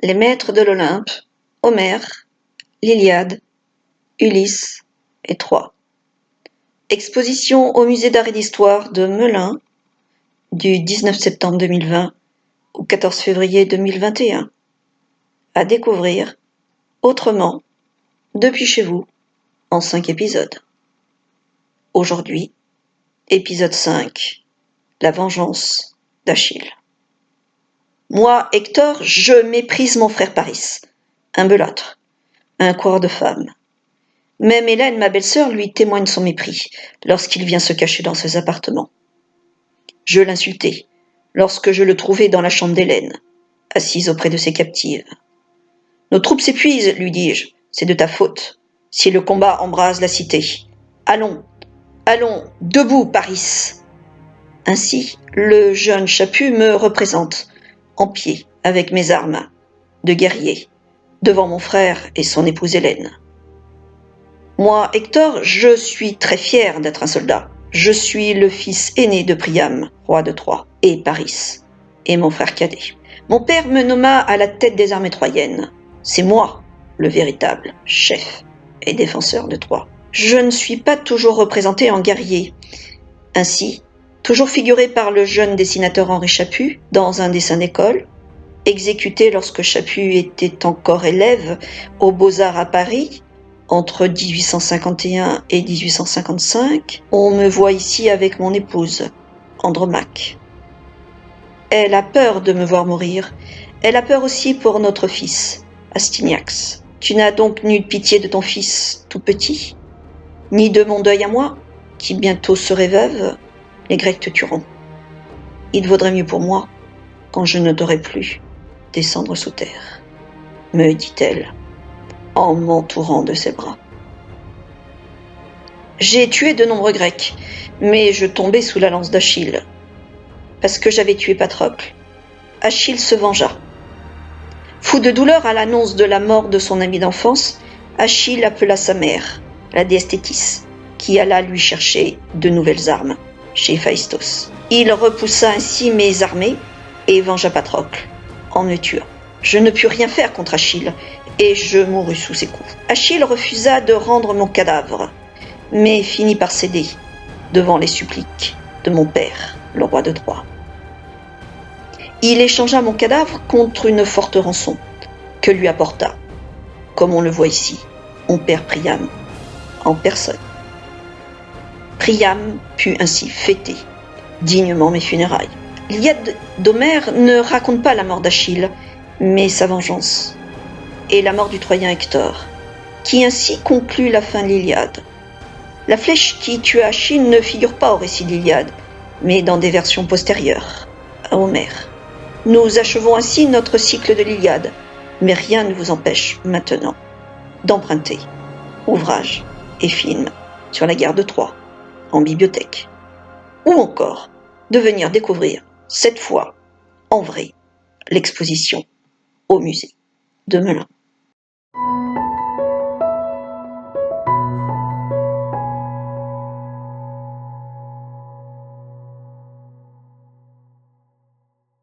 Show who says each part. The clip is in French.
Speaker 1: Les maîtres de l'Olympe, Homère, l'Iliade, Ulysse et Troie. Exposition au Musée d'Art et d'Histoire de Melun du 19 septembre 2020 au 14 février 2021. À découvrir autrement, depuis chez vous, en 5 épisodes. Aujourd'hui, épisode 5, la vengeance d'Achille. Moi, Hector, je méprise mon frère Paris, un belâtre, un coureur de femmes. Même Hélène, ma belle-sœur, lui témoigne son mépris lorsqu'il vient se cacher dans ses appartements. Je l'insultais lorsque je le trouvai dans la chambre d'Hélène, assise auprès de ses captives. Nos troupes s'épuisent, lui dis-je, c'est de ta faute, si le combat embrase la cité. Allons, allons, debout, Paris. Ainsi, le jeune chaput me représente, en pied, avec mes armes, de guerrier, devant mon frère et son épouse Hélène. Moi, Hector, je suis très fier d'être un soldat. Je suis le fils aîné de Priam, roi de Troie, et Paris, et mon frère cadet. Mon père me nomma à la tête des armées troyennes. C'est moi, le véritable chef et défenseur de Troie. Je ne suis pas toujours représenté en guerrier. Ainsi, toujours figuré par le jeune dessinateur Henri Chaput dans un dessin d'école, exécuté lorsque Chaput était encore élève aux Beaux-Arts à Paris, entre 1851 et 1855, on me voit ici avec mon épouse, Andromaque. Elle a peur de me voir mourir. Elle a peur aussi pour notre fils, Astignax. Tu n'as donc nulle pitié de ton fils tout petit, ni de mon deuil à moi, qui bientôt serai veuve. Les Grecs te tueront. Il vaudrait mieux pour moi, quand je ne devrais plus, descendre sous terre, me dit-elle, en m'entourant de ses bras. J'ai tué de nombreux Grecs, mais je tombais sous la lance d'Achille. Parce que j'avais tué Patrocle, Achille se vengea. Fou de douleur à l'annonce de la mort de son ami d'enfance, Achille appela sa mère, la déesse Thétis, qui alla lui chercher de nouvelles armes, chez Héphaïstos. Il repoussa ainsi mes armées et vengea Patrocle, en me tuant. Je ne pus rien faire contre Achille, et je mourus sous ses coups. Achille refusa de rendre mon cadavre, mais finit par céder devant les suppliques de mon père, le roi de Troie. Il échangea mon cadavre contre une forte rançon que lui apporta, comme on le voit ici, mon père Priam, en personne. Priam put ainsi fêter dignement mes funérailles. L'Iliade d'Homère ne raconte pas la mort d'Achille, mais sa vengeance, et la mort du Troyen Hector, qui ainsi conclut la fin de l'Iliade. La flèche qui tua Achille ne figure pas au récit de l'Iliade, mais dans des versions postérieures, à Homère. Nous achevons ainsi notre cycle de l'Iliade, mais rien ne vous empêche maintenant d'emprunter ouvrages et films sur la guerre de Troie en bibliothèque, ou encore de venir découvrir, cette fois en vrai, l'exposition au musée de Melun.